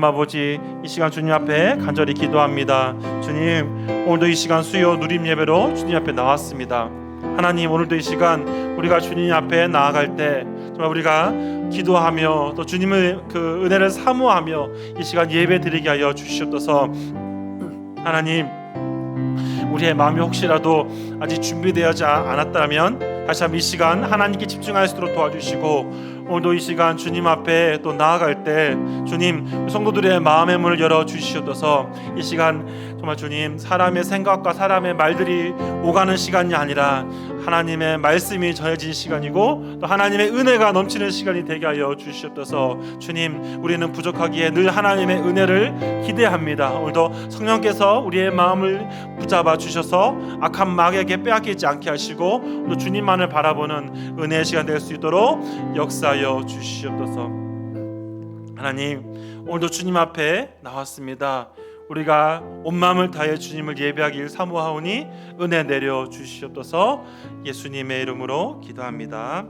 아버지, 이 시간 주님 앞에 간절히 기도합니다. 주님, 오늘도 이 시간 수요 누림 예배로 주님 앞에 나왔습니다. 하나님, 오늘도 이 시간 우리가 주님 앞에 나아갈 때 정말 우리가 기도하며 또 주님의 그 은혜를 사모하며 이 시간 예배 드리게 하여 주시옵소서. 하나님, 우리의 마음이 혹시라도 아직 준비되지 않았다면 다시 한번 이 시간 하나님께 집중할 수 있도록 도와주시고, 오늘도 이 시간 주님 앞에 또 나아갈 때 주님, 성도들의 마음의 문을 열어 주시옵소서. 이 시간 정말 주님, 사람의 생각과 사람의 말들이 오가는 시간이 아니라 하나님의 말씀이 전해진 시간이고 또 하나님의 은혜가 넘치는 시간이 되게 하여 주시옵소서. 주님, 우리는 부족하기에 늘 하나님의 은혜를 기대합니다. 오늘도 성령께서 우리의 마음을 붙잡아 주셔서 악한 마귀에게 빼앗기지 않게 하시고 또 주님만을 바라보는 은혜의 시간 될 수 있도록 역사하여 주시옵소서. 하나님, 오늘도 주님 앞에 나왔습니다. 우리가 온 마음을 다해 주님을 예배하길 사모하오니 은혜 내려 주시옵소서. 예수님의 이름으로 기도합니다.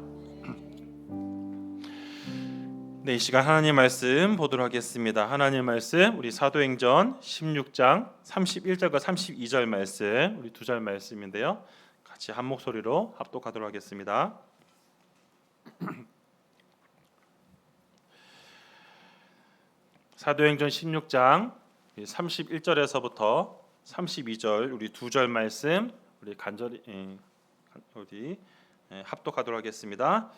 네, 이 시간 하나님 말씀 보도록 하겠습니다. 하나님 말씀 우리 사도행전 16장 31절과 32절 말씀, 우리 두 절 말씀인데요. 같이 한 목소리로 합독하도록 하겠습니다. 사도행전 16장 31절에서부터 32절 우리 두 절 말씀 우리 간절히 합독하도록 하겠습니다.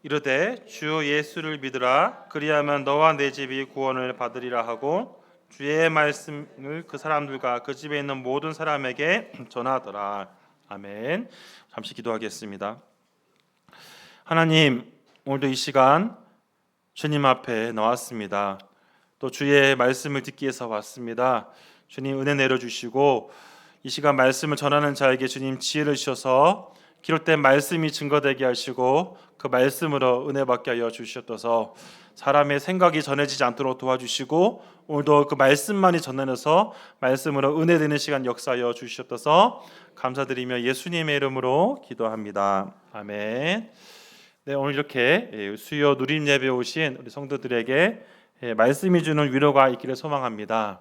이르되 주 예수를 믿으라, 그리하면 너와 내 집이 구원을 받으리라 하고 주의 말씀을 그 사람들과 그 집에 있는 모든 사람에게 전하더라. 아멘. 잠시 기도하겠습니다. 하나님, 오늘도 이 시간 주님 앞에 나왔습니다. 또 주의 말씀을 듣기 위해서 왔습니다. 주님, 은혜 내려주시고 이 시간 말씀을 전하는 자에게 주님 지혜를 주셔서 기록된 말씀이 증거되게 하시고 그 말씀으로 은혜 받게 하여 주시옵소서. 사람의 생각이 전해지지 않도록 도와주시고 오늘도 그 말씀만이 전해져서 말씀으로 은혜 되는 시간 역사하여 주시옵소서. 감사드리며 예수님의 이름으로 기도합니다. 아멘. 네, 오늘 이렇게 수요 누림 예배 오신 우리 성도들에게 말씀이 주는 위로가 있기를 소망합니다.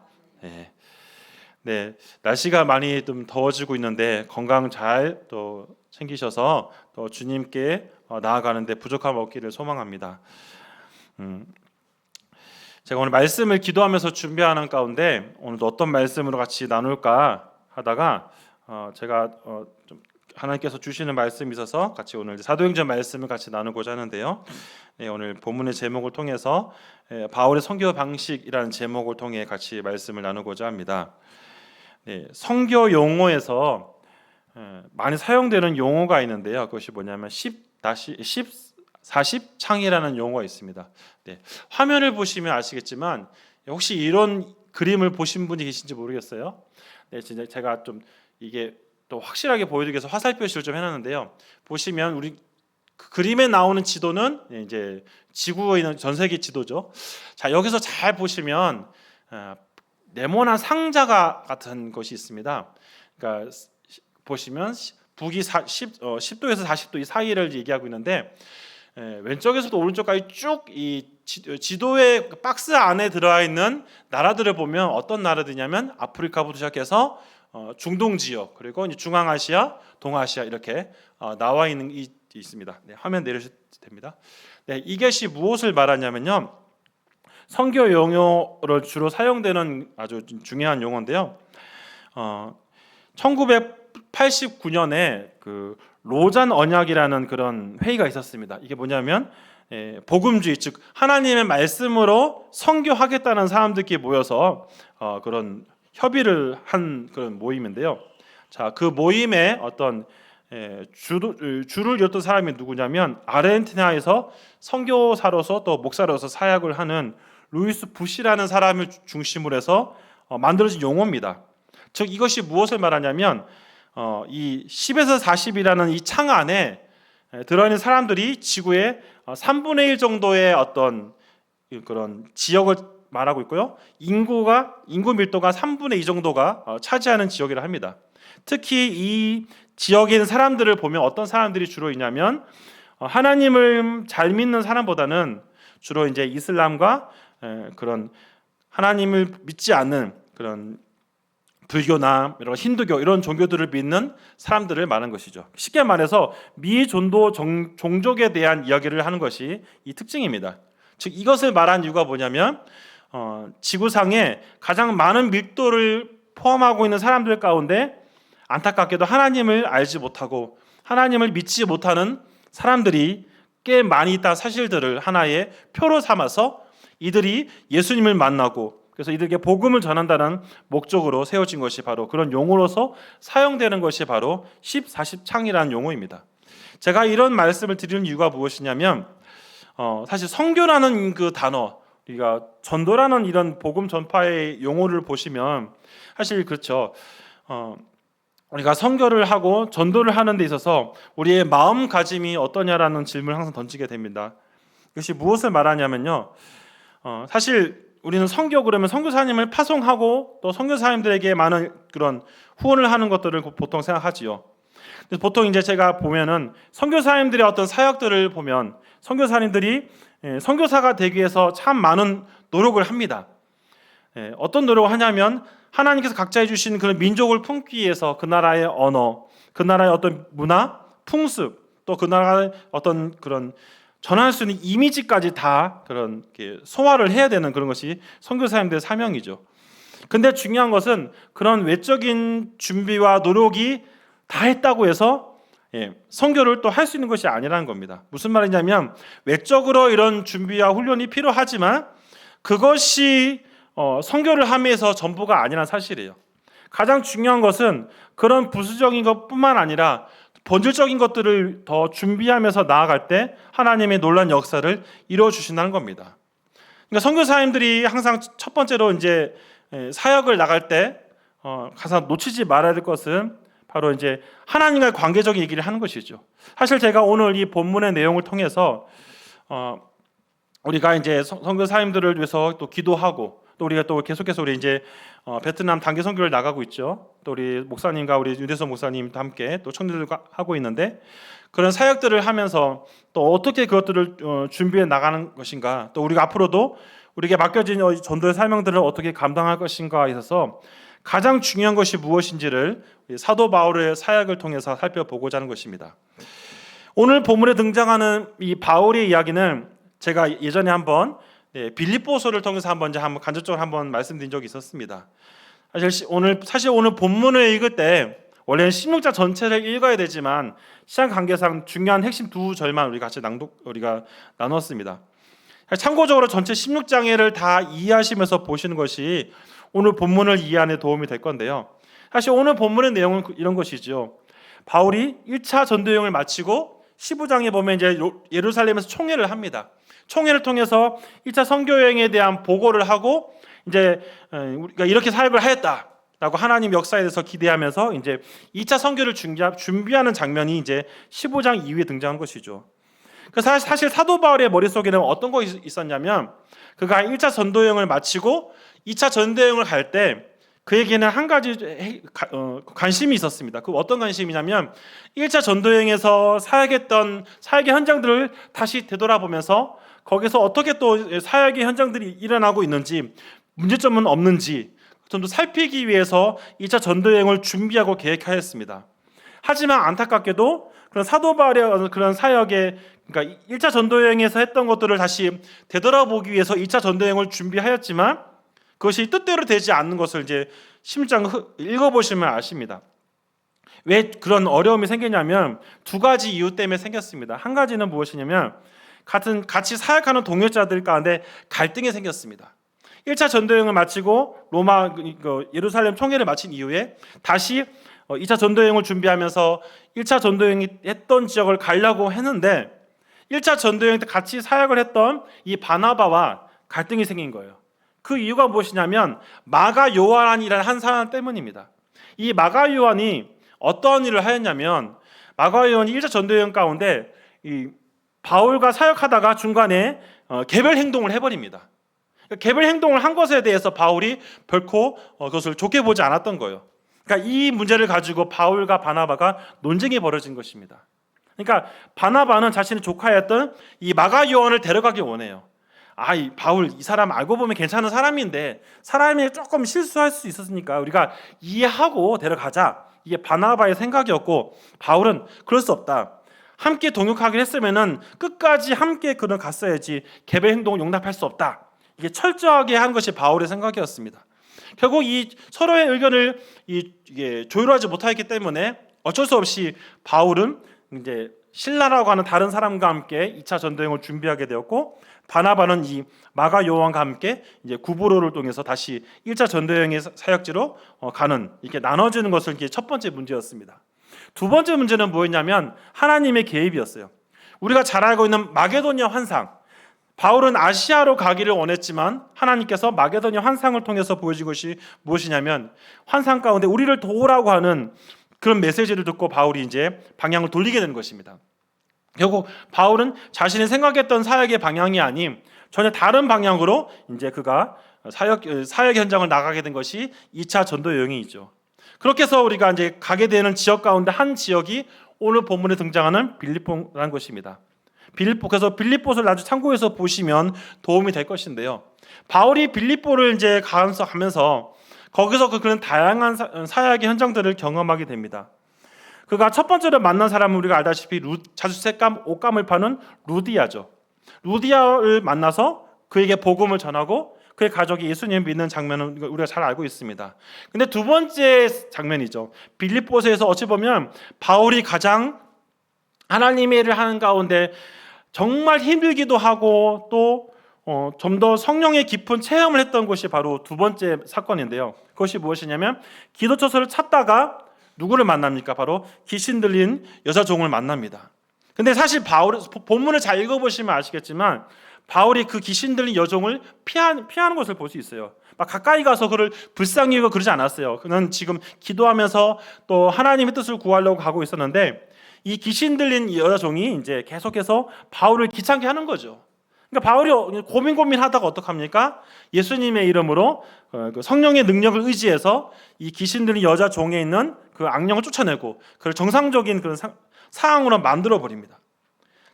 네, 날씨가 많이 좀 더워지고 있는데 건강 잘 또 챙기셔서 또 주님께 나아가는데 부족함 없기를 소망합니다. 제가 오늘 말씀을 기도하면서 준비하는 가운데 오늘도 어떤 말씀으로 같이 나눌까 하다가 제가 좀 하나님께서 주시는 말씀이 있어서 같이 오늘 사도행전 말씀을 같이 나누고자 하는데요. 네, 오늘 본문의 제목을 통해서 바울의 선교 방식이라는 제목을 통해 같이 말씀을 나누고자 합니다. 네, 선교 용어에서 많이 사용되는 용어가 있는데요. 그것이 뭐냐면 10-40 창이라는 용어가 있습니다. 네, 화면을 보시면 아시겠지만 혹시 이런 그림을 보신 분이 계신지 모르겠어요. 네, 진짜 제가 좀 이게 또 확실하게 보여드리기 위해서 화살 표시를 좀 해놨는데요. 보시면 우리 그 그림에 나오는 지도는 이제 지구에 있는 전 세계 지도죠. 자, 여기서 잘 보시면 네모난 상자가 같은 것이 있습니다. 그러니까 보시면 북이 10도에서 40도 이 사이를 얘기하고 있는데 왼쪽에서도 오른쪽까지 쭉 이 지도의 박스 안에 들어와 있는 나라들을 보면 어떤 나라들이냐면 아프리카부터 시작해서 중동 지역 그리고 이제 중앙아시아, 동아시아 이렇게 나와 있는 있습니다. 네, 화면 내려주셔도 됩니다. 네, 이것이 무엇을 말하냐면요, 선교 용어로 주로 사용되는 아주 중요한 용어인데요. 1989년에 그 로잔 언약이라는 그런 회의가 있었습니다. 이게 뭐냐면 복음주의, 즉 하나님의 말씀으로 선교하겠다는 사람들끼리 모여서 그런 협의를 한 그런 모임인데요. 자, 그 모임에 어떤 주를 이었던 사람이 누구냐면 아르헨티나에서 선교사로서 또 목사로서 사역을 하는 루이스 부시라는 사람을 중심으로 해서 만들어진 용어입니다. 즉 이것이 무엇을 말하냐면 이 10에서 40이라는 이 창 안에 들어있는 사람들이 지구의 3분의 1 정도의 어떤 그런 지역을 말하고 있고요. 인구 밀도가 3분의 2 정도가 차지하는 지역이라 합니다. 특히 이 지역에 있는 사람들을 보면 어떤 사람들이 주로 있냐면 하나님을 잘 믿는 사람보다는 주로 이제 이슬람과 그런 하나님을 믿지 않는 그런 불교나 이런 힌두교 이런 종교들을 믿는 사람들을 말하는 것이죠. 쉽게 말해서 미존도 종족에 대한 이야기를 하는 것이 이 특징입니다. 즉 이것을 말한 이유가 뭐냐면 지구상에 가장 많은 밀도를 포함하고 있는 사람들 가운데 안타깝게도 하나님을 알지 못하고 하나님을 믿지 못하는 사람들이 꽤 많이 있다는 사실들을 하나의 표로 삼아서 이들이 예수님을 만나고 그래서 이들에게 복음을 전한다는 목적으로 세워진 것이 바로 그런 용어로서 사용되는 것이 바로 10-40창이라는 용어입니다. 제가 이런 말씀을 드리는 이유가 무엇이냐면 사실 선교라는 그 단어, 우리가 전도라는 이런 복음 전파의 용어를 보시면 사실 그렇죠. 우리가 선교를 하고 전도를 하는 데 있어서 우리의 마음가짐이 어떠냐라는 질문을 항상 던지게 됩니다. 이것이 무엇을 말하냐면요. 사실 우리는 선교 그러면 선교사님을 파송하고 또 선교사님들에게 많은 그런 후원을 하는 것들을 보통 생각하지요. 보통 이제 제가 보면은 선교사님들의 어떤 사역들을 보면 선교사님들이 선교사가 되기 위해서 참 많은 노력을 합니다. 어떤 노력을 하냐면 하나님께서 각자 해주신 그런 민족을 품기 위해서 그 나라의 언어, 그 나라의 어떤 문화, 풍습, 또 그 나라의 어떤 그런 전할 수 있는 이미지까지 다 그런 소화를 해야 되는 그런 것이 선교사님들의 사명이죠. 근데 중요한 것은 그런 외적인 준비와 노력이 다 했다고 해서 선교를 또 할 수 있는 것이 아니라는 겁니다. 무슨 말이냐면 외적으로 이런 준비와 훈련이 필요하지만 그것이 선교를 함에서 전부가 아니라는 사실이에요. 가장 중요한 것은 그런 부수적인 것뿐만 아니라 본질적인 것들을 더 준비하면서 나아갈 때 하나님의 놀라운 역사를 이루어 주신다는 겁니다. 그러니까 선교사님들이 항상 첫 번째로 이제 사역을 나갈 때 가서 놓치지 말아야 될 것은 바로 이제 하나님과의 관계적인 얘기를 하는 것이죠. 사실 제가 오늘 이 본문의 내용을 통해서 우리가 이제 선교사님들을 위해서 또 기도하고 또 우리가 또 계속해서 우리 이제 베트남 단기 선교를 나가고 있죠. 또 우리 목사님과 우리 윤대선 목사님도 함께 또 청년들과 하고 있는데 그런 사역들을 하면서 또 어떻게 그것들을 준비해 나가는 것인가, 또 우리가 앞으로도 우리에게 맡겨진 전도의 사명들을 어떻게 감당할 것인가에 있어서 가장 중요한 것이 무엇인지를 사도 바울의 사역을 통해서 살펴보고자 하는 것입니다. 오늘 본문에 등장하는 이 바울의 이야기는 제가 예전에 한번 빌립보서를 통해서 한번 간접적으로 한번 말씀드린 적이 있었습니다. 사실 오늘 본문을 읽을 때 원래는 16장 전체를 읽어야 되지만 시간 관계상 중요한 핵심 두 절만 우리가 나눴습니다. 참고적으로 전체 16장을 다 이해하시면서 보시는 것이 오늘 본문을 이해하는 데 도움이 될 건데요. 사실 오늘 본문의 내용은 이런 것이죠. 바울이 1차 전도 여행을 마치고 15장에 보면 이제 예루살렘에서 총회를 합니다. 총회를 통해서 1차 선교 여행에 대한 보고를 하고 이제 우리가 이렇게 사역을 하였다라고 하나님 역사에 대해서 기대하면서 이제 2차 선교를 준비하는 장면이 이제 15장 이후에 등장한 것이죠. 사실 사도 바울의 머릿속에는 어떤 것이 있었냐면 그가 1차 전도 여행을 마치고 2차 전도 여행을 갈 때 그에게는 한 가지 관심이 있었습니다. 그 어떤 관심이냐면 1차 전도 여행에서 사역했던 사역의 현장들을 다시 되돌아보면서 거기서 어떻게 또 사역의 현장들이 일어나고 있는지, 문제점은 없는지 좀 더 살피기 위해서 2차 전도 여행을 준비하고 계획하였습니다. 하지만 안타깝게도 그런 사도 바울의 그런 사역에, 그러니까 1차 전도 여행에서 했던 것들을 다시 되돌아보기 위해서 2차 전도 여행을 준비하였지만 그것이 뜻대로 되지 않는 것을 이제 16장 읽어보시면 아십니다. 왜 그런 어려움이 생기냐면 두 가지 이유 때문에 생겼습니다. 한 가지는 무엇이냐면 같이 사역하는 동역자들 가운데 갈등이 생겼습니다. 1차 전도 여행을 마치고 예루살렘 총회를 마친 이후에 다시 2차 전도 여행을 준비하면서 1차 전도 여행이 했던 지역을 가려고 했는데 1차 전도 여행 때 같이 사역을 했던 이 바나바와 갈등이 생긴 거예요. 그 이유가 무엇이냐면 마가 요한이라는 한 사람 때문입니다. 이 마가 요한이 어떤 일을 하였냐면 마가 요한이 1차 전도 여행 가운데 이 바울과 사역하다가 중간에 개별 행동을 해버립니다. 개별 행동을 한 것에 대해서 바울이 결코 그것을 좋게 보지 않았던 거예요. 그러니까 이 문제를 가지고 바울과 바나바가 논쟁이 벌어진 것입니다. 그러니까 바나바는 자신의 조카였던 이 마가 요한을 데려가기 원해요. 이 바울 이 사람 알고 보면 괜찮은 사람인데 사람이 조금 실수할 수 있었으니까 우리가 이해하고 데려가자. 이게 바나바의 생각이었고 바울은 그럴 수 없다. 함께 동역하기로 했으면은 끝까지 함께 그는 갔어야지 개별 행동을 용납할 수 없다. 이게 철저하게 한 것이 바울의 생각이었습니다. 결국 이 서로의 의견을 이게 조율하지 못하기 때문에 어쩔 수 없이 바울은 이제 신라라고 하는 다른 사람과 함께 2차 전도여행을 준비하게 되었고 바나바는 이 마가 요한과 함께 이제 구브로를 통해서 다시 1차 전도여행의 사역지로 가는 이렇게 나눠지는 것을 이게 첫 번째 문제였습니다. 두 번째 문제는 뭐였냐면 하나님의 개입이었어요. 우리가 잘 알고 있는 마게도니아 환상. 바울은 아시아로 가기를 원했지만 하나님께서 마게도니아 환상을 통해서 보여준 것이 무엇이냐면 환상 가운데 우리를 도우라고 하는 그런 메시지를 듣고 바울이 이제 방향을 돌리게 되는 것입니다. 결국 바울은 자신이 생각했던 사역의 방향이 아닌 전혀 다른 방향으로 이제 그가 사역 현장을 나가게 된 것이 2차 전도 여행이죠. 그렇게 해서 우리가 이제 가게 되는 지역 가운데 한 지역이 오늘 본문에 등장하는 빌립보라는 것입니다. 그래서 빌립보를 아주 참고해서 보시면 도움이 될 것인데요. 바울이 빌립보를 이제 가면서 거기서 그는 다양한 사역의 현장들을 경험하게 됩니다. 그가 첫 번째로 만난 사람은 우리가 알다시피 자주색감 옷감을 파는 루디아죠. 루디아를 만나서 그에게 복음을 전하고 그의 가족이 예수님을 믿는 장면은 우리가 잘 알고 있습니다. 근데 두 번째 장면이죠. 빌립보서에서 어찌 보면 바울이 가장 하나님의 일을 하는 가운데 정말 힘들기도 하고 또 좀 더 성령의 깊은 체험을 했던 것이 바로 두 번째 사건인데요. 그것이 무엇이냐면 기도처서를 찾다가 누구를 만납니까? 바로 귀신 들린 여자 종을 만납니다. 근데 사실 본문을 잘 읽어보시면 아시겠지만 바울이 그 귀신 들린 여종을 피하는 것을 볼 수 있어요. 막 가까이 가서 그를 불쌍히 여기고 그러지 않았어요. 그는 지금 기도하면서 또 하나님의 뜻을 구하려고 가고 있었는데 이 귀신 들린 여자 종이 이제 계속해서 바울을 귀찮게 하는 거죠. 그러니까 바울이 고민하다가 어떡합니까? 예수님의 이름으로 그 성령의 능력을 의지해서 이 귀신 들린 여자 종에 있는 그 악령을 쫓아내고 그걸 정상적인 그런 상황으로 만들어 버립니다.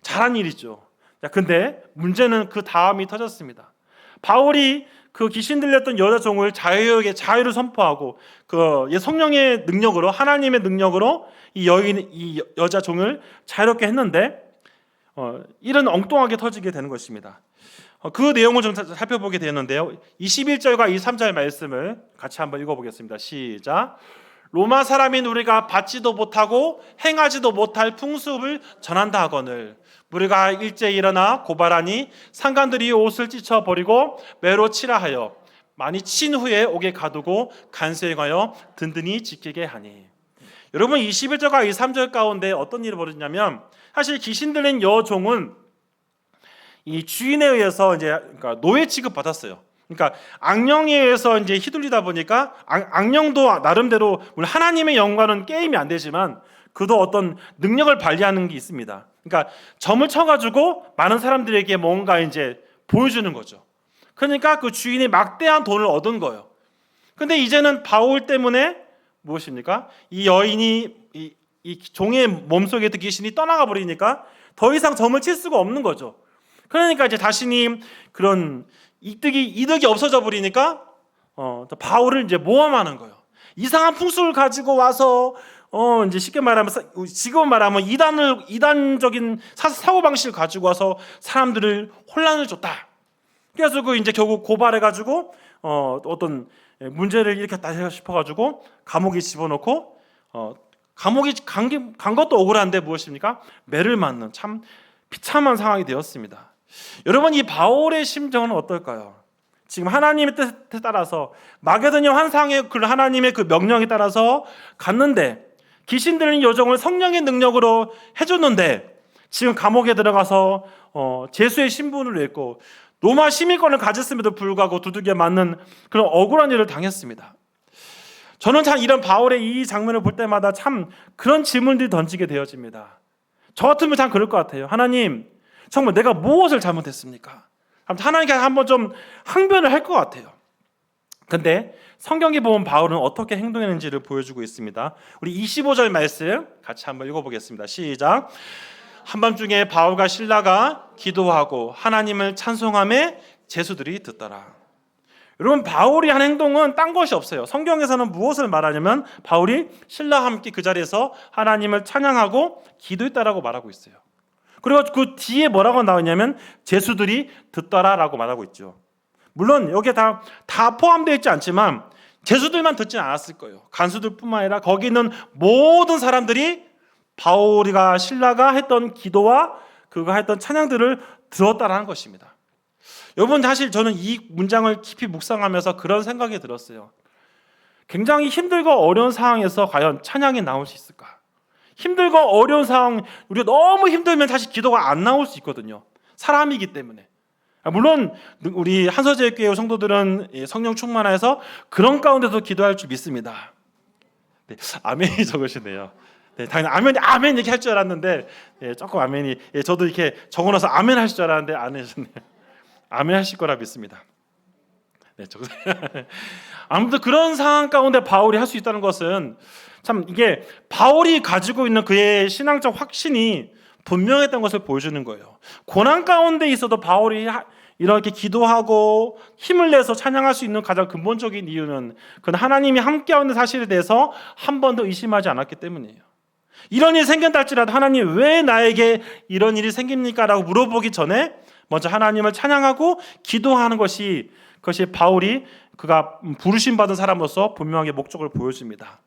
잘한 일이죠. 근데 문제는 그 다음이 터졌습니다. 바울이 그 귀신 들렸던 여자 종을 자유를 선포하고 그 성령의 능력으로 하나님의 능력으로 이 여자 종을 자유롭게 했는데 일은 엉뚱하게 터지게 되는 것입니다. 그 내용을 좀 살펴보게 되는데요. 21절과 23절 말씀을 같이 한번 읽어보겠습니다. 시작. 로마 사람인 우리가 받지도 못하고 행하지도 못할 풍습을 전한다 하거늘 우리가 일제히 일어나 고발하니 상관들이 옷을 찢어버리고 매로 치라 하여 많이 친 후에 옥에 가두고 간수행하여 든든히 지키게 하니. 여러분 21절과 23절 가운데 어떤 일이 벌어지냐면 사실 귀신 들린 여종은 이 주인에 의해서 이제 그러니까 노예 취급 받았어요. 그러니까 악령에 의해서 이제 휘둘리다 보니까 악령도 나름대로 물론 하나님의 영과는 게임이 안 되지만 그도 어떤 능력을 발휘하는 게 있습니다. 그러니까 점을 쳐가지고 많은 사람들에게 뭔가 이제 보여주는 거죠. 그러니까 그 주인이 막대한 돈을 얻은 거예요. 근데 이제는 바울 때문에 무엇입니까? 이 여인이 이 종의 몸속에 있던 귀신이 떠나가 버리니까 더 이상 점을 칠 수가 없는 거죠. 그러니까 이제 자신이 그런 이득이 없어져 버리니까 바울을 이제 모함하는 거예요. 이상한 풍습을 가지고 와서 이제 쉽게 말하면 지금 말하면 이단적인 사고 방식을 가지고 와서 사람들을 혼란을 줬다. 그래서 그 이제 결국 고발해 가지고 어떤 문제를 일으켰다 싶어 가지고 감옥에 집어넣고 감옥에 간 것도 억울한데 무엇입니까? 매를 맞는 참 비참한 상황이 되었습니다. 여러분 이 바울의 심정은 어떨까요? 지금 하나님의 뜻에 따라서 마게도냐 환상의 그 하나님의 그 명령에 따라서 갔는데 귀신 들린 여종을 성령의 능력으로 해줬는데 지금 감옥에 들어가서 제수의 신분을 냈고 로마 시민권을 가졌음에도 불구하고 두들겨 맞는 그런 억울한 일을 당했습니다. 저는 참 이런 바울의 이 장면을 볼 때마다 참 그런 질문들이 던지게 되어집니다. 저 같으면 참 그럴 것 같아요. 하나님, 정말 내가 무엇을 잘못했습니까? 하나님께 한번 좀 항변을 할 것 같아요. 근데 성경에 보면 바울은 어떻게 행동했는지를 보여주고 있습니다. 우리 25절 말씀 같이 한번 읽어보겠습니다. 시작. 한밤중에 바울과 실라가 기도하고 하나님을 찬송함에 제수들이 듣더라. 여러분, 바울이 한 행동은 딴 것이 없어요. 성경에서는 무엇을 말하냐면 바울이 신라와 함께 그 자리에서 하나님을 찬양하고 기도했다라고 말하고 있어요. 그리고 그 뒤에 뭐라고 나오냐면 제수들이 듣더라라고 말하고 있죠. 물론 여기에 다 포함되어 있지 않지만 제수들만 듣지는 않았을 거예요. 간수들뿐만 아니라 거기 있는 모든 사람들이 바울이가 신라가 했던 기도와 그가 했던 찬양들을 들었다라는 것입니다. 여러분, 사실 저는 이 문장을 깊이 묵상하면서 그런 생각이 들었어요. 굉장히 힘들고 어려운 상황에서 과연 찬양이 나올 수 있을까? 힘들고 어려운 상황, 우리가 너무 힘들면 사실 기도가 안 나올 수 있거든요. 사람이기 때문에. 물론 우리 한서제일교회 성도들은 성령 충만해서 그런 가운데서 기도할 줄 믿습니다. 네, 아멘이 적으시네요. 네, 당연히 아멘 얘기할 줄 알았는데 조금 아멘이 저도 이렇게 적어놔서 아멘 하실 줄 알았는데 안 하셨네요. 아멘 하실 거라 믿습니다. 네, 아무튼 그런 상황 가운데 바울이 할 수 있다는 것은 참 이게 바울이 가지고 있는 그의 신앙적 확신이 분명했던 것을 보여주는 거예요. 고난 가운데 있어도 바울이 이렇게 기도하고 힘을 내서 찬양할 수 있는 가장 근본적인 이유는 그는 하나님이 함께하는 사실에 대해서 한 번도 의심하지 않았기 때문이에요. 이런 일이 생긴다 할지라도 하나님 왜 나에게 이런 일이 생깁니까? 라고 물어보기 전에 먼저 하나님을 찬양하고 기도하는 것이 바울이 그가 부르심 받은 사람으로서 분명하게 목적을 보여줍니다.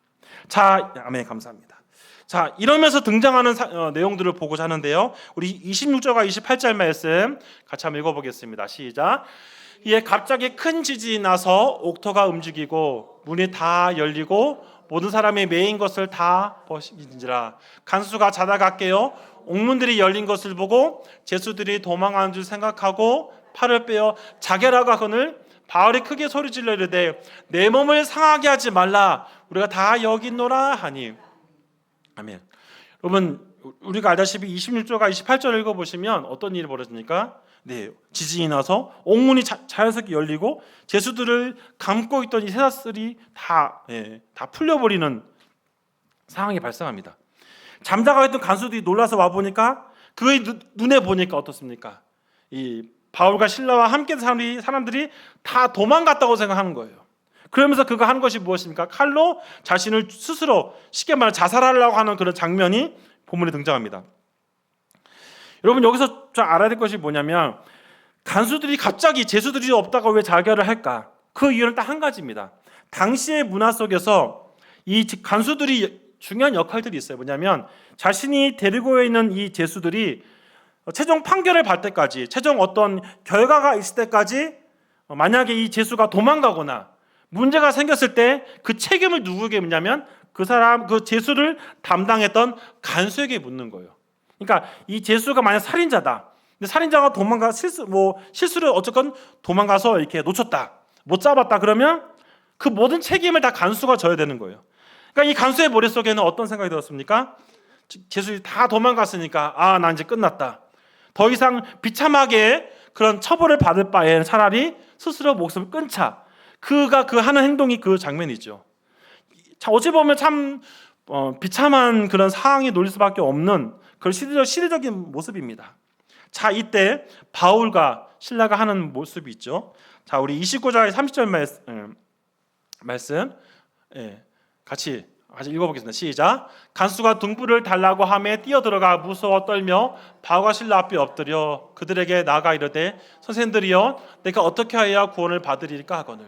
자, 아멘, 감사합니다. 자, 이러면서 등장하는 내용들을 보고자 하는데요. 우리 26절과 28절 말씀 같이 한번 읽어보겠습니다. 시작. 이에 갑자기 큰 지진이 나서 옥토가 움직이고 문이 다 열리고 모든 사람이 매인 것을 다 보시니라. 간수가 자다가 깨어 옥문들이 열린 것을 보고 제수들이 도망하는 줄 생각하고 팔을 빼어 자결하고 하거늘 바울이 크게 소리질러 이르되 내 몸을 상하게 하지 말라. 우리가 다 여기 있노라 하니. 아멘. 여러분, 우리가 알다시피 26절과 28절을 읽어보시면 어떤 일이 벌어집니까? 네, 지진이 나서 옥문이 자연스럽게 열리고 제수들을 감고 있던 이 쇠사슬이 다 풀려버리는 상황이 발생합니다. 잠자고 있던 간수들이 놀라서 와보니까 그의 눈에 보니까 어떻습니까? 이 바울과 실라와 함께 사람들이 다 도망갔다고 생각하는 거예요. 그러면서 그가 하는 것이 무엇입니까? 칼로 자신을 스스로 쉽게 말해 자살하려고 하는 그런 장면이 본문에 등장합니다. 여러분, 여기서 좀 알아야 될 것이 뭐냐면 간수들이 갑자기 제수들이 없다가 왜 자결을 할까? 그 이유는 딱 한 가지입니다. 당시의 문화 속에서 이 간수들이 중요한 역할들이 있어요. 뭐냐면 자신이 데리고 있는 이 제수들이 최종 판결을 받을 때까지, 최종 어떤 결과가 있을 때까지 만약에 이 제수가 도망가거나 문제가 생겼을 때 그 책임을 누구에게 묻냐면 그 제수를 담당했던 간수에게 묻는 거예요. 그러니까 이 제수가 만약 살인자다. 근데 살인자가 실수를 어쨌건 도망가서 이렇게 놓쳤다, 못 잡았다 그러면 그 모든 책임을 다 간수가 져야 되는 거예요. 그러니까 이 간수의 머릿속에는 어떤 생각이 들었습니까? 제수들이 다 도망갔으니까 나 이제 끝났다. 더 이상 비참하게 그런 처벌을 받을 바에 차라리 스스로 목숨을 끊자. 그가 하는 행동이 그 장면이죠. 자, 어찌 보면 참 비참한 그런 상황이 놓일 수밖에 없는 그런 시대적인 모습입니다. 자, 이때 바울과 실라가 하는 모습이 있죠. 자, 우리 29절 30절 말씀 같이 읽어보겠습니다. 시작. 간수가 등불을 달라고 하매 뛰어들어가 무서워 떨며 바울과 실라 앞에 엎드려 그들에게 나아가 이르되 선생님들이여 내가 어떻게 하여야 구원을 받으리까 하거늘.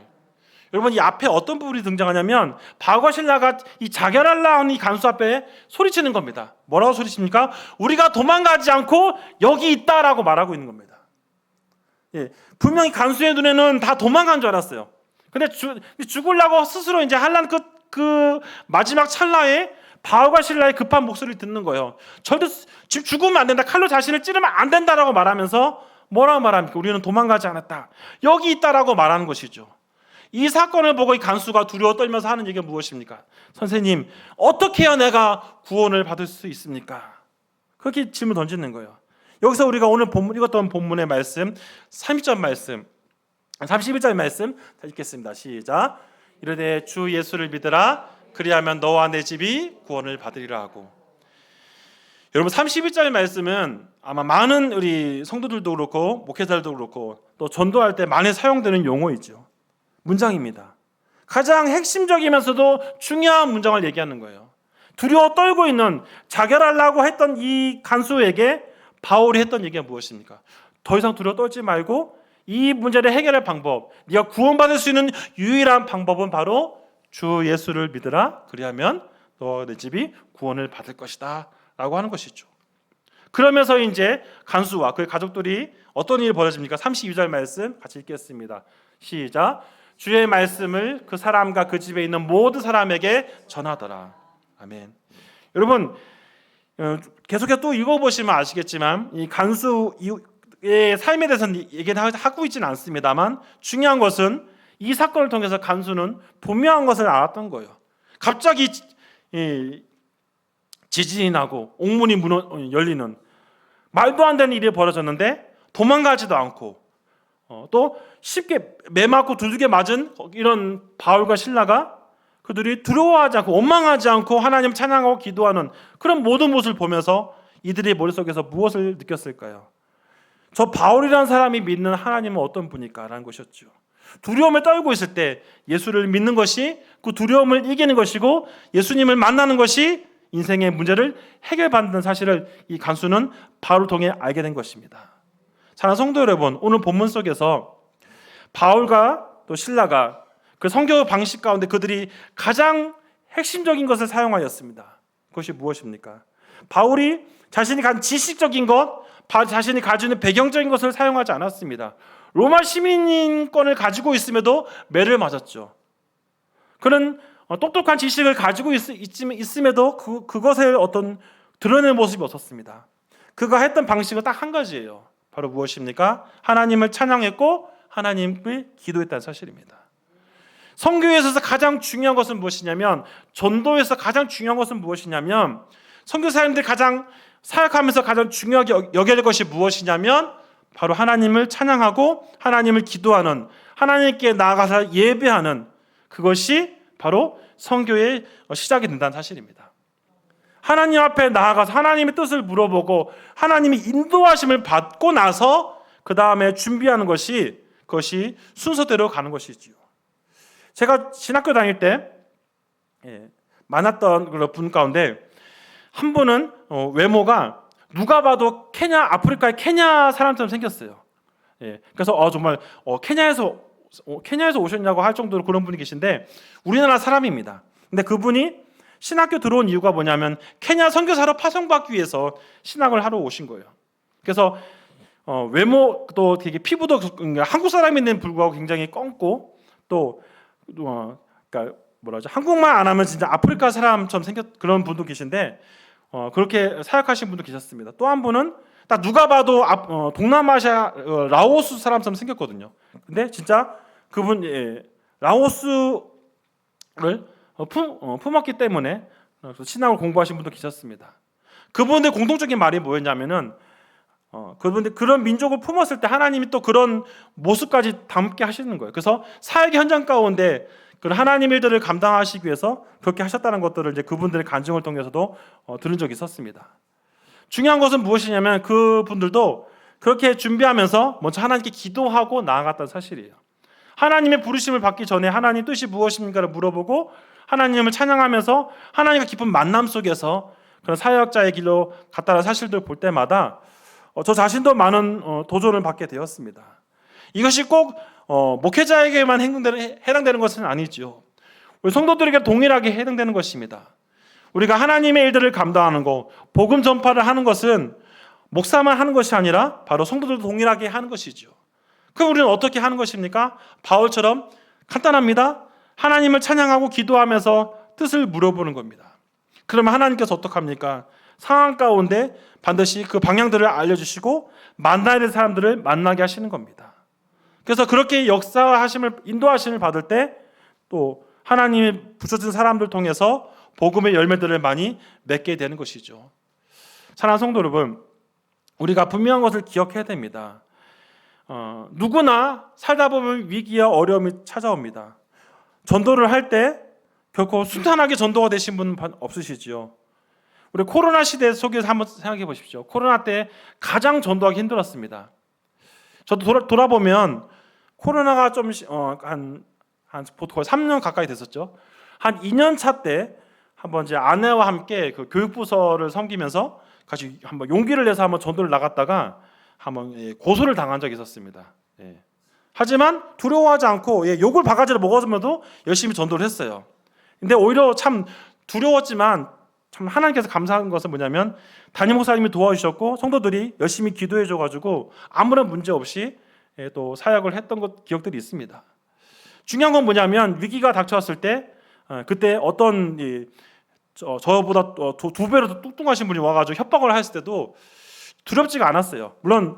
여러분, 이 앞에 어떤 부분이 등장하냐면 바울과 실라가 이 자결하려 하는 이 간수 앞에 소리치는 겁니다. 뭐라고 소리칩니까? 우리가 도망가지 않고 여기 있다라고 말하고 있는 겁니다. 분명히 간수의 눈에는 다 도망간 줄 알았어요. 근데 죽으려고 스스로 이제 하려는 그 마지막 찰나에 바울과 실라의 급한 목소리를 듣는 거예요. 절대 지금 죽으면 안 된다. 칼로 자신을 찌르면 안 된다라고 말하면서 뭐라고 말합니까? 우리는 도망가지 않았다. 여기 있다라고 말하는 것이죠. 이 사건을 보고 이 간수가 두려워 떨면서 하는 얘기가 무엇입니까? 선생님, 어떻게 해야 내가 구원을 받을 수 있습니까? 그렇게 질문 던지는 거예요. 여기서 우리가 오늘 읽었던 본문의 말씀 31절 말씀 다 읽겠습니다. 시작. 이르되 주 예수를 믿으라. 그리하면 너와 내 집이 구원을 받으리라 하고. 여러분 32절 말씀은 아마 많은 우리 성도들도 그렇고 목회자들도 그렇고 또 전도할 때 많이 사용되는 용어이죠. 문장입니다. 가장 핵심적이면서도 중요한 문장을 얘기하는 거예요. 두려워 떨고 있는 자결하려고 했던 이 간수에게 바울이 했던 얘기가 무엇입니까? 더 이상 두려워 떨지 말고 이 문제를 해결할 방법, 네가 구원받을 수 있는 유일한 방법은 바로 주 예수를 믿으라. 그리하면 너 내 집이 구원을 받을 것이다 라고 하는 것이죠. 그러면서 이제 간수와 그의 가족들이 어떤 일이 벌어집니까? 32절 말씀 같이 읽겠습니다. 시작. 주의 말씀을 그 사람과 그 집에 있는 모든 사람에게 전하더라. 아멘. 여러분 계속해서 또 읽어보시면 아시겠지만 이 간수의 삶에 대해서는 얘기를 하고 있지는 않습니다만 중요한 것은 이 사건을 통해서 간수는 분명한 것을 알았던 거예요. 갑자기 지진이 나고 옥문이 열리는 말도 안 되는 일이 벌어졌는데 도망가지도 않고 또 쉽게 매 맞고 두들겨 맞은 이런 바울과 실라가 그들이 두려워하지 않고 원망하지 않고 하나님 찬양하고 기도하는 그런 모든 모습을 보면서 이들의 머릿속에서 무엇을 느꼈을까요? 저 바울이라는 사람이 믿는 하나님은 어떤 분일까? 라는 것이었죠. 두려움을 떨고 있을 때 예수를 믿는 것이 그 두려움을 이기는 것이고 예수님을 만나는 것이 인생의 문제를 해결받는 사실을 이 간수는 바울을 통해 알게 된 것입니다. 사랑하는 성도 여러분, 오늘 본문 속에서 바울과 또 실라가 그 선교 방식 가운데 그들이 가장 핵심적인 것을 사용하였습니다. 그것이 무엇입니까? 바울이 자신이 가진 지식적인 것, 자신이 가지고 있는 배경적인 것을 사용하지 않았습니다. 로마 시민권을 가지고 있음에도 매를 맞았죠. 그런 똑똑한 지식을 가지고 있음에도 그것을 어떤 드러내는 모습이 없었습니다. 그가 했던 방식은 딱 한 가지예요. 바로 무엇입니까? 하나님을 찬양했고 하나님을 기도했다는 사실입니다. 선교에 있어서 가장 중요한 것은 무엇이냐면, 전도에서 가장 중요한 것은 무엇이냐면, 선교사님들이 가장 사역하면서 가장 중요하게 여겨야 될 것이 무엇이냐면 바로 하나님을 찬양하고 하나님을 기도하는, 하나님께 나아가서 예배하는, 그것이 바로 선교의 시작이 된다는 사실입니다. 하나님 앞에 나아가서 하나님의 뜻을 물어보고 하나님의 인도하심을 받고 나서 그 다음에 준비하는 것이, 그것이 순서대로 가는 것이지요. 제가 신학교 다닐 때 만났던 그런 분 가운데 한 분은 외모가 누가 봐도 아프리카의 케냐 사람처럼 생겼어요. 그래서 정말 케냐에서 오셨냐고 할 정도로 그런 분이 계신데 우리나라 사람입니다. 근데 그분이 신학교 들어온 이유가 뭐냐면 케냐 선교사로 파송받기 위해서 신학을 하러 오신 거예요. 그래서 외모도 되게 피부도 한국 사람인데도 불구하고 굉장히 검고 또 그러니까 한국말 안 하면 진짜 아프리카 사람처럼 그런 분도 계신데 그렇게 사역하신 분도 계셨습니다. 또 한 분은 딱 누가 봐도 동남아시아 라오스 사람처럼 생겼거든요. 근데 진짜 그분 라오스를 품었기 때문에 신학을 공부하신 분도 계셨습니다. 그분의 공통적인 말이 뭐였냐면은 그분들 그런 민족을 품었을 때 하나님이 또 그런 모습까지 담게 하시는 거예요. 그래서 사역의 현장 가운데 그런 하나님의 일들을 감당하시기 위해서 그렇게 하셨다는 것들을 이제 그분들의 간증을 통해서도 들은 적이 있었습니다. 중요한 것은 무엇이냐면 그분들도 그렇게 준비하면서 먼저 하나님께 기도하고 나아갔다는 사실이에요. 하나님의 부르심을 받기 전에 하나님 뜻이 무엇입니까를 물어보고 하나님을 찬양하면서 하나님과 깊은 만남 속에서 그런 사역자의 길로 갔다는 사실들을 볼 때마다 저 자신도 많은 도전을 받게 되었습니다. 이것이 꼭 목회자에게만 해당되는 것은 아니죠. 우리 성도들에게 동일하게 해당되는 것입니다. 우리가 하나님의 일들을 감당하는 것, 복음 전파를 하는 것은 목사만 하는 것이 아니라 바로 성도들도 동일하게 하는 것이죠. 그럼 우리는 어떻게 하는 것입니까? 바울처럼 간단합니다. 하나님을 찬양하고 기도하면서 뜻을 물어보는 겁니다. 그러면 하나님께서 어떡합니까? 상황 가운데 반드시 그 방향들을 알려주시고 만나야 될 사람들을 만나게 하시는 겁니다. 그래서 그렇게 인도하심을 받을 때 또 하나님이 부서진 사람들 통해서 복음의 열매들을 많이 맺게 되는 것이죠. 사랑하는 성도 여러분, 우리가 분명한 것을 기억해야 됩니다. 누구나 살다 보면 위기와 어려움이 찾아옵니다. 전도를 할 때 결코 순탄하게 전도가 되신 분은 없으시지요. 우리 코로나 시대 속에서 한번 생각해 보십시오. 코로나 때 가장 전도하기 힘들었습니다. 저도 돌아보면 코로나가 한 거의 3년 가까이 됐었죠. 한 2년 차 때 한번 이제 아내와 함께 그 교육부서를 섬기면서 같이 한번 용기를 내서 한번 전도를 나갔다가 한번 고소를 당한 적이 있었습니다. 하지만 두려워하지 않고 욕을 바가지로 먹었음에도 열심히 전도를 했어요. 근데 오히려 참 두려웠지만 참 하나님께서 감사한 것은 뭐냐면 담임 목사님이 도와주셨고 성도들이 열심히 기도해 줘가지고 아무런 문제 없이 또 사역을 했던 기억들이 있습니다. 중요한 건 뭐냐면 위기가 닥쳐왔을 때 그때 어떤 저보다 두 배로 더 뚱뚱하신 분이 와가지고 협박을 했을 때도 두렵지가 않았어요. 물론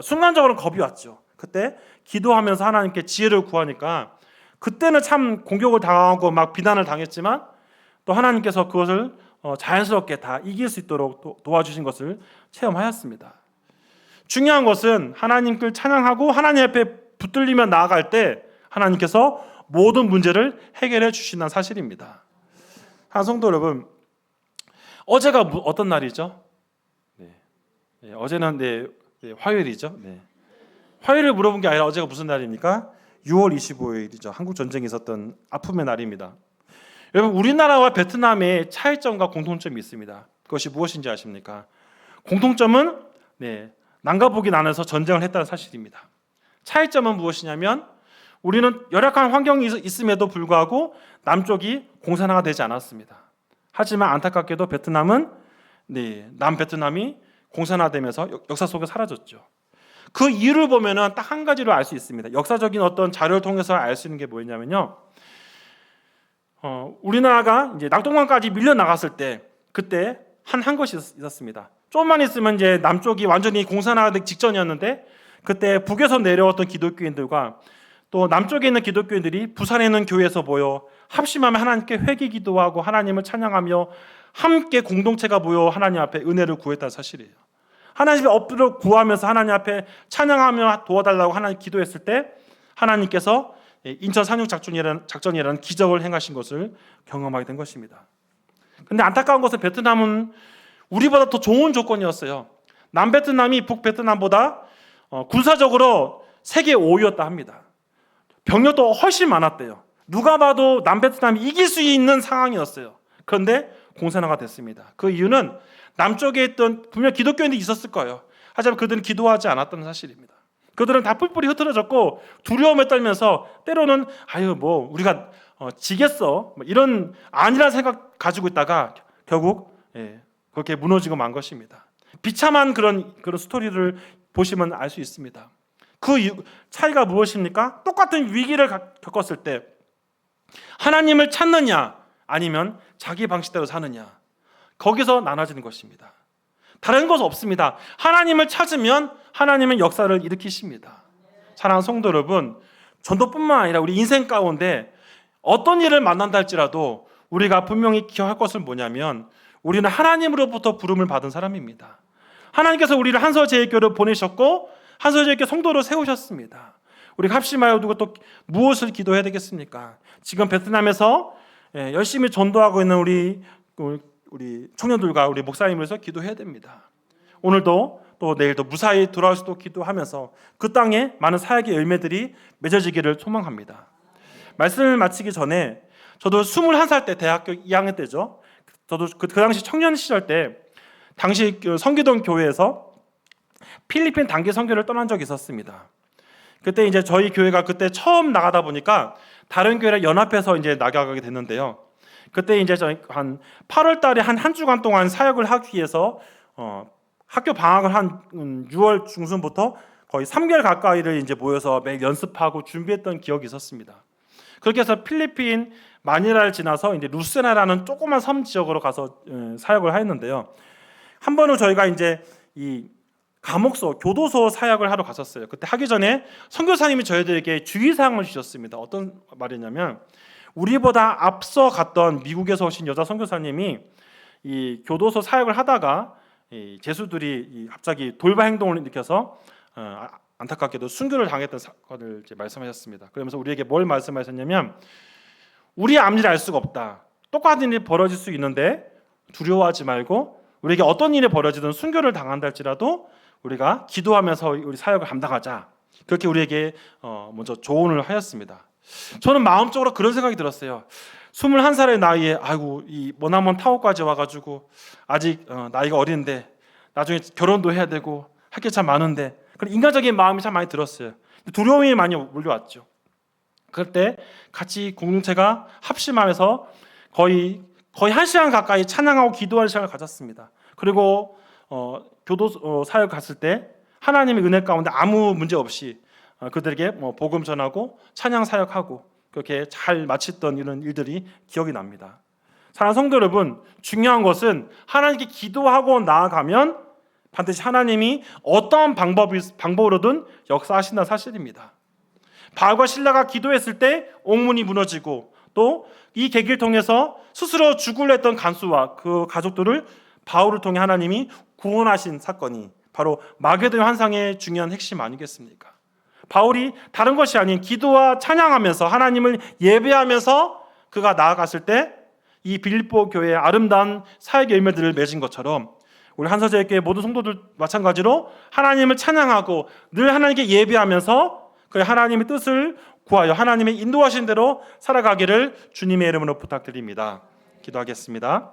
순간적으로 겁이 왔죠. 그때 기도하면서 하나님께 지혜를 구하니까 그때는 참 공격을 당하고 막 비난을 당했지만 또 하나님께서 그것을 자연스럽게 다 이길 수 있도록 도와주신 것을 체험하였습니다. 중요한 것은 하나님을 찬양하고 하나님 앞에 붙들리며 나아갈 때 하나님께서 모든 문제를 해결해 주신다는 사실입니다. 성도 여러분, 어제가 어떤 날이죠? 어제는 화요일이죠. 화요일을 물어본 게 아니라 어제가 무슨 날입니까? 6월 25일이죠. 한국 전쟁이 있었던 아픔의 날입니다. 여러분, 우리나라와 베트남의 차이점과 공통점이 있습니다. 그것이 무엇인지 아십니까? 공통점은 남과 북이 나눠서 전쟁을 했다는 사실입니다. 차이점은 무엇이냐면 우리는 열악한 환경이 있음에도 불구하고 남쪽이 공산화가 되지 않았습니다. 하지만 안타깝게도 베트남은 남베트남이 공산화되면서 역사 속에 사라졌죠. 그 이유를 보면은 딱 한 가지로 알 수 있습니다. 역사적인 어떤 자료를 통해서 알 수 있는 게 뭐냐면요. 우리나라가 이제 낙동강까지 밀려 나갔을 때 그때 한 것이 있었습니다. 조금만 있으면 이제 남쪽이 완전히 공산화되기 직전이었는데 그때 북에서 내려왔던 기독교인들과 또 남쪽에 있는 기독교인들이 부산에 있는 교회에서 모여 합심하며 하나님께 회개 기도하고 하나님을 찬양하며 함께 공동체가 모여 하나님 앞에 은혜를 구했다는 사실이에요. 하나님 앞에 엎드려 구하면서 하나님 앞에 찬양하며 도와달라고 하나님 기도했을 때 하나님께서 인천 상륙 작전이라는 기적을 행하신 것을 경험하게 된 것입니다. 그런데 안타까운 것은 베트남은 우리보다 더 좋은 조건이었어요. 남베트남이 북베트남보다 군사적으로 세계 5위였다 합니다. 병력도 훨씬 많았대요. 누가 봐도 남베트남이 이길 수 있는 상황이었어요. 그런데 공산화가 됐습니다. 그 이유는 남쪽에 있던 분명 기독교인들이 있었을 거예요. 하지만 그들은 기도하지 않았다는 사실입니다. 그들은 다 뿔뿔이 흩어졌고 두려움에 떨면서 때로는 우리가 지겠어 이런 아니라는 생각 가지고 있다가 결국 그렇게 무너지고 만 것입니다. 비참한 그런 스토리를 보시면 알 수 있습니다. 그 차이가 무엇입니까? 똑같은 위기를 겪었을 때 하나님을 찾느냐 아니면 자기 방식대로 사느냐, 거기서 나눠지는 것입니다. 다른 것 없습니다. 하나님을 찾으면 하나님은 역사를 일으키십니다. 사랑하는 성도 여러분, 전도뿐만 아니라 우리 인생 가운데 어떤 일을 만난다 할지라도 우리가 분명히 기억할 것은 뭐냐면 우리는 하나님으로부터 부름을 받은 사람입니다. 하나님께서 우리를 한서제일교회로 보내셨고 한서제일교회 성도로 세우셨습니다. 우리가 합심하여 두고 또 무엇을 기도해야 되겠습니까? 지금 베트남에서 열심히 전도하고 있는 우리 청년들과 우리 목사님으로서 기도해야 됩니다. 오늘도 또 내일도 무사히 돌아올 수도 기도하면서 그 땅에 많은 사역의 열매들이 맺어지기를 소망합니다. 말씀을 마치기 전에 저도 21살 때 대학교 2학년 때죠. 저도 그 당시 청년 시절 때 당시 선교동 교회에서 필리핀 단기 선교를 떠난 적이 있었습니다. 그때 이제 저희 교회가 그때 처음 나가다 보니까 다른 교회랑 연합해서 이제 나가게 됐는데요. 그때 이제 저희 한 8월 달에 한 주간 동안 사역을 하기 위해서 학교 방학을 한 6월 중순부터 거의 3개월 가까이를 이제 모여서 매일 연습하고 준비했던 기억이 있었습니다. 그렇게 해서 필리핀 마닐라를 지나서 이제 루세나라는 조그만 섬 지역으로 가서 사역을 하였는데요. 한 번은 저희가 이제 이 감옥소, 교도소 사역을 하러 갔었어요. 그때 하기 전에 선교사님이 저희들에게 주의사항을 주셨습니다. 어떤 말이냐면 우리보다 앞서 갔던 미국에서 오신 여자 선교사님이 이 교도소 사역을 하다가 이 제수들이 갑자기 돌발 행동을 일으켜서 안타깝게도 순교를 당했던 사건을 이제 말씀하셨습니다. 그러면서 우리에게 뭘 말씀하셨냐면 우리의 앞일을 알 수가 없다. 똑같은 일이 벌어질 수 있는데 두려워하지 말고 우리에게 어떤 일이 벌어지든 순교를 당한다 할지라도 우리가 기도하면서 우리 사역을 감당하자. 그렇게 우리에게 먼저 조언을 하였습니다. 저는 마음적으로 그런 생각이 들었어요. 21살의 나이에 아이고 이 머나먼 타워까지 와가지고 아직 나이가 어린데 나중에 결혼도 해야 되고 할 게 참 많은데 그런 인간적인 마음이 참 많이 들었어요. 두려움이 많이 몰려왔죠. 그럴 때 같이 공동체가 합심하면서 거의 1시간 가까이 찬양하고 기도하는 시간을 가졌습니다. 그리고 교도 사역 갔을 때 하나님의 은혜 가운데 아무 문제 없이 그들에게 복음 전하고 찬양 사역하고 그렇게 잘 마쳤던 이런 일들이 기억이 납니다. 사랑하는 성도 여러분, 중요한 것은 하나님께 기도하고 나아가면 반드시 하나님이 어떠한 방법으로든 역사하신다는 사실입니다. 바울과 실라가 기도했을 때 옥문이 무너지고 또 이 계기를 통해서 스스로 죽으려 했던 간수와 그 가족들을 바울을 통해 하나님이 구원하신 사건이 바로 마게도의 환상의 중요한 핵심 아니겠습니까? 바울이 다른 것이 아닌 기도와 찬양하면서 하나님을 예배하면서 그가 나아갔을 때 이 빌립보 교회의 아름다운 사역의 열매들을 맺은 것처럼 우리 한서재교회 모든 성도들 마찬가지로 하나님을 찬양하고 늘 하나님께 예배하면서 그 하나님의 뜻을 구하여 하나님의 인도하신 대로 살아가기를 주님의 이름으로 부탁드립니다. 기도하겠습니다.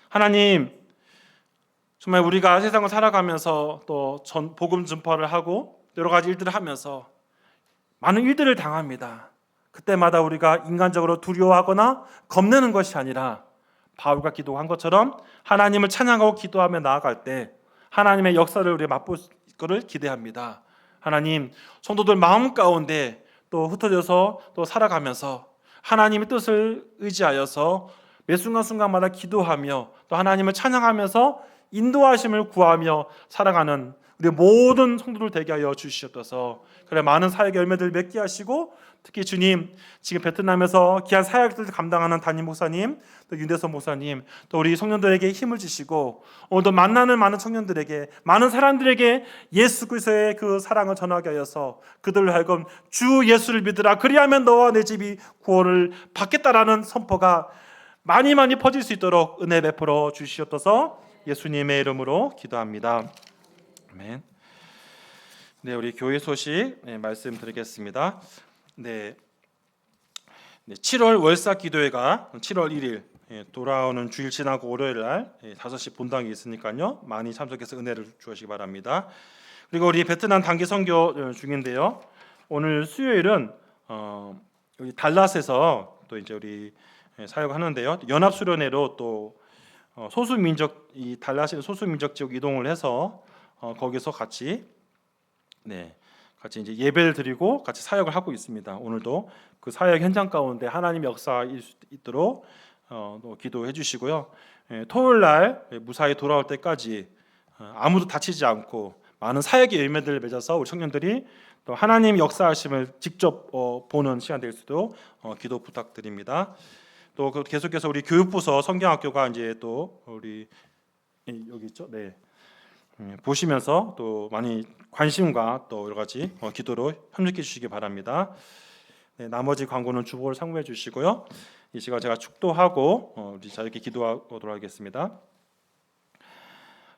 하나님, 정말 우리가 세상을 살아가면서 또 복음 전파를 하고 여러 가지 일들을 하면서 많은 일들을 당합니다. 그때마다 우리가 인간적으로 두려워하거나 겁내는 것이 아니라 바울과 기도한 것처럼 하나님을 찬양하고 기도하며 나아갈 때 하나님의 역사를 우리가 맛볼 것을 기대합니다. 하나님, 성도들 마음 가운데 또 흩어져서 또 살아가면서 하나님의 뜻을 의지하여서 매 순간순간마다 기도하며 또 하나님을 찬양하면서 인도하심을 구하며 살아가는 우리 모든 성도들 되게 하여 주시옵소서. 그래 많은 사역의 열매들 맺게 하시고 특히 주님 지금 베트남에서 귀한 사역들을 감당하는 담임 목사님 또 윤대선 목사님 또 우리 청년들에게 힘을 주시고 오늘도 만나는 많은 청년들에게 많은 사람들에게 예수 그리스도의 그 사랑을 전하게 하여서 그들을 하여금 주 예수를 믿으라 그리하면 너와 내 집이 구원을 받겠다라는 선포가 많이 퍼질 수 있도록 은혜 베풀어 주시옵소서. 예수님의 이름으로 기도합니다. 아멘. 네, 우리 교회 소식 말씀드리겠습니다. 네, 7월 월사 기도회가 7월 1일 돌아오는 주일 지나고 월요일 날 5시 본당이 있으니까요. 많이 참석해서 은혜를 주시기 바랍니다. 그리고 우리 베트남 단기 선교 중인데요. 오늘 수요일은 여기 달랏에서 또 이제 우리 사역하는데요. 연합 수련회로 또 소수민족 이 달랏의 소수민족 지역 이동을 해서 거기서 같이 이제 예배를 드리고 같이 사역을 하고 있습니다. 오늘도 그 사역 현장 가운데 하나님 역사일 수 있도록 기도해 주시고요. 토요일 날 무사히 돌아올 때까지 아무도 다치지 않고 많은 사역의 열매들을 맺어서 우리 청년들이 또 하나님 역사하심을 직접 보는 시간 될 수도 기도 부탁드립니다. 또 계속해서 우리 교육부서 성경학교가 이제 또 우리 여기 있죠. 네. 보시면서 또 많이 관심과 또 여러 가지 기도로 협력해 주시기 바랍니다. 네, 나머지 광고는 주보를 참고해 주시고요. 이 시간 제가 축도하고 우리 자유롭게 기도하도록 하겠습니다.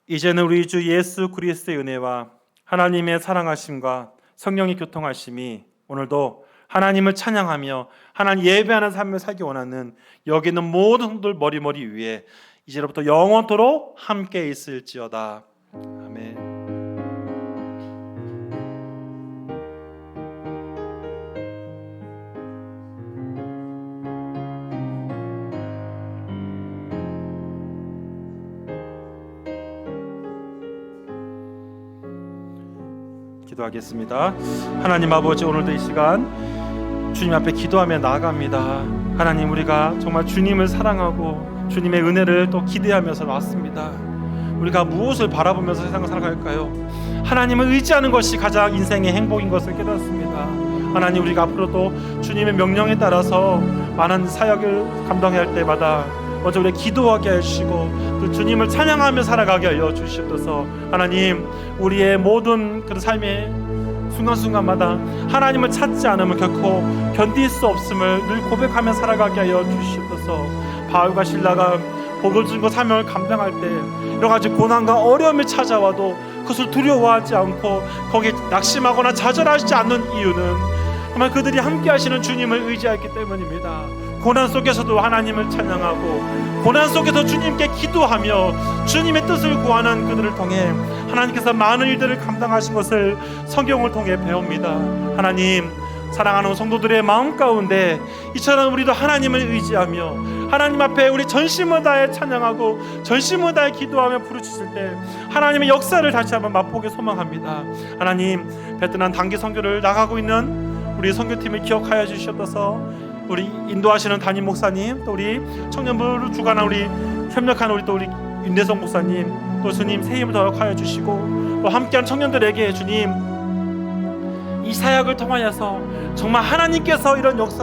이제는 우리 주 예수 그리스도의 은혜와 하나님의 사랑하심과 성령의 교통하심이 오늘도 하나님을 찬양하며 하나님 예배하는 삶을 살기 원하는 여기 있는 모든 성도들 머리 위에 이제로부터 영원토록 함께 있을지어다. 아멘. 기도하겠습니다. 하나님 아버지, 오늘도 이 시간 주님 앞에 기도하며 나아갑니다. 하나님, 우리가 정말 주님을 사랑하고 주님의 은혜를 또 기대하면서 왔습니다. 우리가 무엇을 바라보면서 세상을 살아갈까요? 하나님을 의지하는 것이 가장 인생의 행복인 것을 깨닫습니다. 하나님, 우리가 앞으로도 주님의 명령에 따라서 많은 사역을 감당해야 할 때마다 먼저 우리 기도하게 해주시고 또 주님을 찬양하며 살아가게 하여 주시옵소서. 하나님, 우리의 모든 그런 삶의 순간순간마다 하나님을 찾지 않으면 결코 견딜 수 없음을 늘 고백하며 살아가게 하여 주시옵소서. 바울과 실라가 복을 준 것 사명을 감당할 때 여러 가지 고난과 어려움이 찾아와도 그것을 두려워하지 않고 거기에 낙심하거나 좌절하지 않는 이유는 정말 그들이 함께 하시는 주님을 의지했기 때문입니다. 고난 속에서도 하나님을 찬양하고 고난 속에서 주님께 기도하며 주님의 뜻을 구하는 그들을 통해 하나님께서 많은 일들을 감당하신 것을 성경을 통해 배웁니다. 하나님, 사랑하는 성도들의 마음 가운데 이처럼 우리도 하나님을 의지하며 하나님 앞에 우리 전심을 다해 찬양하고 전심을 다해 기도하며 부르짖을 때 하나님의 역사를 다시 한번 맛보게 소망합니다. 하나님, 베트남 단기 선교를 나가고 있는 우리 선교팀을 기억하여 주시옵소서. 우리 인도하시는 담임 목사님, 또 우리 청년부를 주관한 우리 협력하는 우리 윤대성 목사님, 또 주님 새 힘을 더하여 주시고 또 함께하는 청년들에게 주님 이 사역을 통하여서 정말 하나님께서 이런 역사